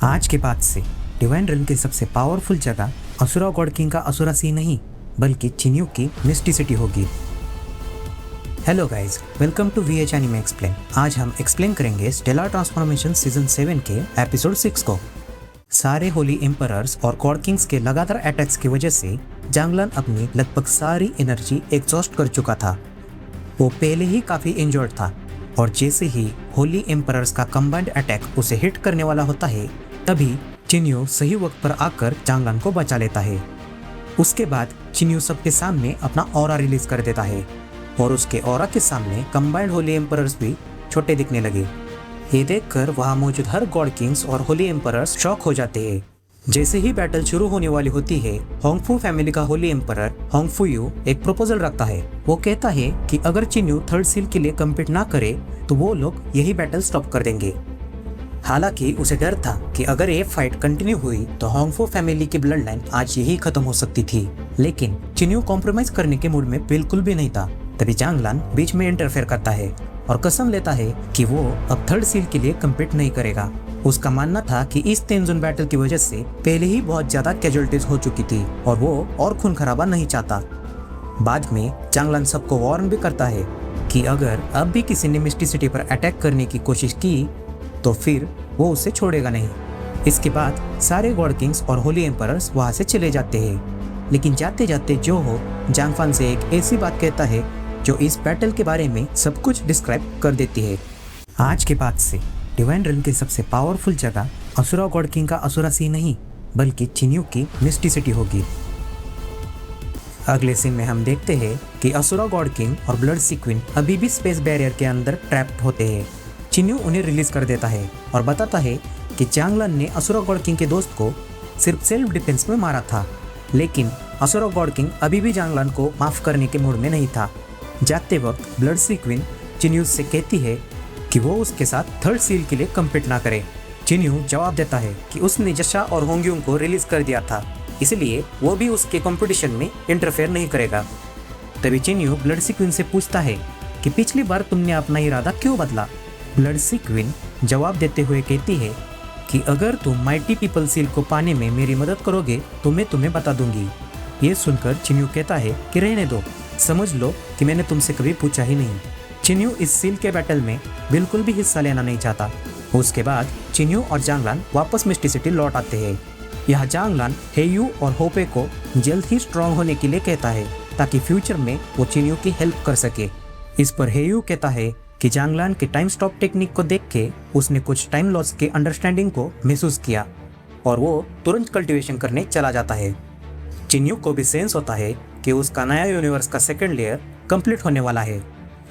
आज के बाद से डिवाइन रिल्म की सबसे पावरफुल जगह असुरा गॉड किंग का असुरा सी नहीं बल्कि चिन्यू की मिस्टिसिटी होगी। Hello guys, welcome to VH anime explain. आज हम एक्सप्लेन करेंगे स्टेलर ट्रांसफॉर्मेशन सीजन 7 के एपिसोड 6 को। सारे होली एम्परर्स और गॉड किंग्स के लगातार अटैक्स की वजह से जांगलन अपनी लगभग सारी एनर्जी एग्जॉस्ट कर चुका था। वो पहले ही काफी इंजर्ड था और जैसे ही होली एम्परर्स का कंबाइंड अटैक उसे हिट करने वाला होता है तभी चिन्यू सही वक्त पर आकर जांगलन को बचा लेता है। उसके बाद चिन्यू सबके सामने अपना ऑरा रिलीज कर देता है और उसके ऑरा के सामने कंबाइंड होली एम्परर्स भी छोटे दिखने लगे। ये देखकर वहां मौजूद हर गॉड किंग्स और होली एम्परर्स शॉक हो जाते हैं। जैसे ही बैटल शुरू होने वाली होती है, होंगफू फैमिली का होली एम्परर होंगफू यू एक प्रपोजल रखता है। वो कहता है कि अगर चिन्यू थर्ड सील के लिए कम्पीट ना करे तो वो लोग यही बैटल स्टॉप कर देंगे। हालांकि उसे डर था कि अगर ये फाइट कंटिन्यू हुई तो होंगफू फैमिली की ब्लड लाइन आज यही खत्म हो सकती थी। लेकिन चिन्यू कॉम्प्रोमाइज करने के मूड में बिल्कुल भी नहीं था। तभी जांगलन बीच में इंटरफेयर करता है और कसम लेता है कि वो अब थर्ड सील के लिए कम्पीट नहीं करेगा। उसका मानना था कि इस तेंजुन बैटल की वजह से पहले ही बहुत ज्यादा कैजुअलिटीज हो चुकी थी और वो और खून खराबा नहीं चाहता। बाद में जांगलन सबको वार्न भी करता है कि अगर अब भी किसी ने मिस्टिसिटी पर अटैक करने की कोशिश की तो फिर वो उसे छोड़ेगा नहीं। इसके बाद सारे गॉड किंग्स और होली एम्परर्स वहां से चले जाते हैं। लेकिन जाते जाते जो हो जांगफन से एक ऐसी बात कहता है जो इस बैटल के बारे में सब कुछ डिस्क्राइब कर देती है। आज के बाद से डिवाइन रिल्म की सबसे पावरफुल जगह असुरा गॉड किंग का असुरा सी नहीं बल्कि चिन्यू की मिस्टिसिटी होगी। अगले सीन में हम देखते हैं कि असुरा गॉड किंग और ब्लड सी क्वीन अभी भी स्पेस बैरियर के अंदर ट्रैप्ड होते हैं। चिन्यू उन्हें रिलीज कर देता है और बताता है कि जांगलन ने असुरा गॉड किंग के दोस्त को सिर्फ सेल्फ डिफेंस में मारा था। लेकिन असुरा गॉड किंग अभी भी जांगलन को माफ करने के मूड में नहीं था। जाते वक्त ब्लड सी क्वीन चिन्यू से कहती है कि वो उसके साथ थर्ड सील के लिए कम्पीट ना करे। चिन्यू जवाब देता है कि उसने जशा और होंग्यूंग को रिलीज कर दिया था, इसलिए वो भी उसके कंपटीशन में इंटरफेयर नहीं करेगा। तभी चिन्यू ब्लड सी क्वीन से पूछता है कि पिछली बार तुमने अपना इरादा क्यों बदला। ब्लड सी क्वीन जवाब देते हुए कहती है कि अगर तुम माइटी पीपल सील को पाने में मेरी मदद करोगे तो मैं तुम्हें बता दूंगी। ये सुनकर चिन्यू कहता है कि रहने दो, समझ लो कि मैंने तुमसे कभी पूछा ही नहीं। चिन्यू इस सील के बैटल में बिल्कुल भी हिस्सा लेना नहीं चाहता। उसके बाद चिन्यू और जांगलन वापस मिस्टिसिटी लौट आते हैं। यहाँ जांगलन हेयू और होपे को जल्द ही स्ट्रांग होने के लिए कहता है ताकि फ्यूचर में वो चिन्यू की हेल्प कर सके। इस पर हेयू कहता है कि जांगलन के टाइम स्टॉप टेक्निक को देख के उसने कुछ टाइम लॉस के अंडरस्टैंडिंग को महसूस किया और वो तुरंत कल्टीवेशन करने चला जाता है। चिन्यू को भी सेंस होता है कि उसका नया यूनिवर्स का सेकंड लेयर कंप्लीट होने वाला है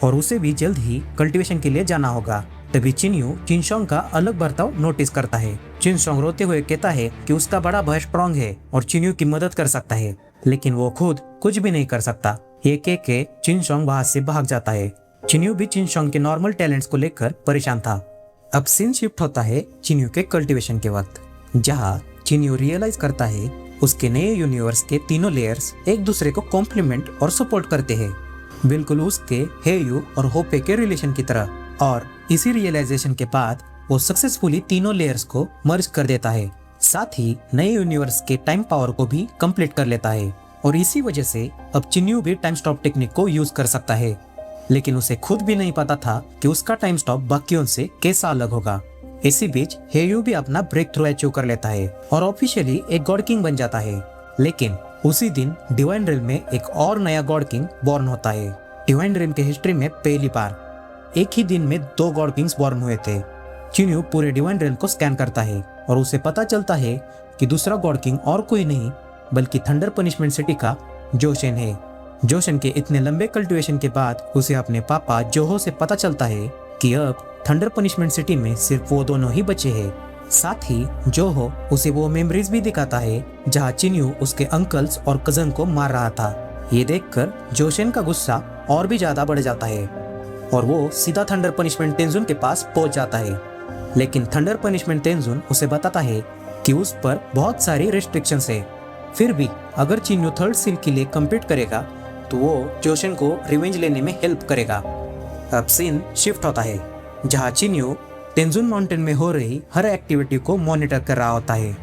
और उसे भी जल्द ही कल्टीवेशन के लिए जाना होगा। तभी चिन्यू चिनशोंग का अलग बर्ताव नोटिस करता है। चिनशोंग रोते हुए कहता है कि उसका बड़ा भाई स्ट्रांग है और चिन्यू की मदद कर सकता है, लेकिन वो खुद कुछ भी नहीं कर सकता। ये कह के चिनशोंग वहां से भाग जाता है। चिन्यू भी चिनशोंग के नॉर्मल टैलेंट्स को लेकर परेशान था। अब सीन शिफ्ट होता है चिन्यू के कल्टीवेशन के वक्त, जहाँ चिन्यू रियलाइज करता है उसके नए यूनिवर्स के तीनों लेयर्स एक दूसरे को कॉम्प्लीमेंट और सपोर्ट करते हैं, बिल्कुल उसके हेयू और होपे के रिलेशन की तरह। और इसी रियलाइजेशन के बाद वो सक्सेसफुली तीनों लेयर्स को मर्ज कर देता है, साथ ही नए यूनिवर्स के टाइम पावर को भी कंप्लीट कर लेता है। और इसी वजह से अब चिन्यू भी टाइम स्टॉप टेक्निक को यूज कर सकता है। लेकिन उसे खुद भी नहीं पता था कि उसका टाइम स्टॉप बाकियों से कैसा अलग होगा। इसी बीच हेयू भी अपना ब्रेक थ्रू अचीव कर लेता है और ऑफिशियली एक गॉड किंग बन जाता है। लेकिन उसी दिन डिवाइन रिल्म में एक और नया गॉड किंग बॉर्न होता है। डिवाइन रिल्म की हिस्ट्री में पहली बार एक ही दिन में 2 गॉड किंग्स बॉर्न हुए थे। चिन्यू पूरे डिवाइन रिल्म को स्कैन करता है और उसे पता चलता है कि दूसरा गॉड किंग और कोई नहीं बल्कि थंडर पनिशमेंट सिटी का जोशन है। जोशन के इतने लंबे कल्टीवेशन के बाद उसे अपने पापा जोहो से पता चलता है कि अब थंडर पनिशमेंट सिटी में सिर्फ वो दोनों ही बचे हैं। साथ ही जोहो उसे वो मेमोरीज भी दिखाता है जहाँ चिन्यू उसके अंकल्स और कजन को मार रहा था। ये देखकर जोशन का गुस्सा और भी ज्यादा बढ़ जाता है और वो सीधा थंडर पनिशमेंट तेंजुन के पास पहुंच जाता है। लेकिन थंडर पनिशमेंट तेंजुन उसे बताता है कि उस पर बहुत सारी रेस्ट्रिक्शंस है। फिर भी अगर चिन्यू थर्ड सील के लिए कम्पीट करेगा तो वो जोशन को रिवेंज लेने में हेल्प करेगा। अब सीन शिफ्ट होता है जहाँ चिन्यू तेंजुन माउंटेन में हो रही हर एक्टिविटी को मॉनिटर कर रहा होता है।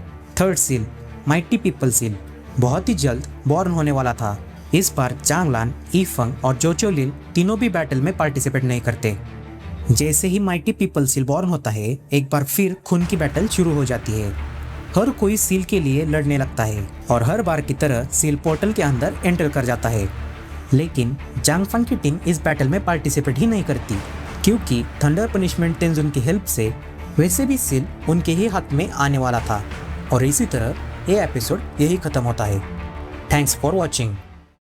Third seal, mighty people seal, बहुत ही जल्द बॉर्न होने वाला था। इस बार चांगलान, ईफंग और जोचोलिन तीनों भी बैटल में पार्टिसिपेट नहीं करते। जैसे ही माइटी पीपल सील बॉर्न होता है, एक बार फिर खून की बैटल शुरू हो जाती है। हर कोई सील के लिए लड़ने लगता है और हर बार की तरह सील पोर्टल के अंदर एंटर कर जाता है। लेकिन जांगफंग की टीम इस बैटल में पार्टिसिपेट ही नहीं करती, क्योंकि थंडर पनिशमेंट तेंजुन की हेल्प से वैसे भी सील उनके ही हक में आने वाला था। और इसी तरह ये एपिसोड यही खत्म होता है। Thanks for watching.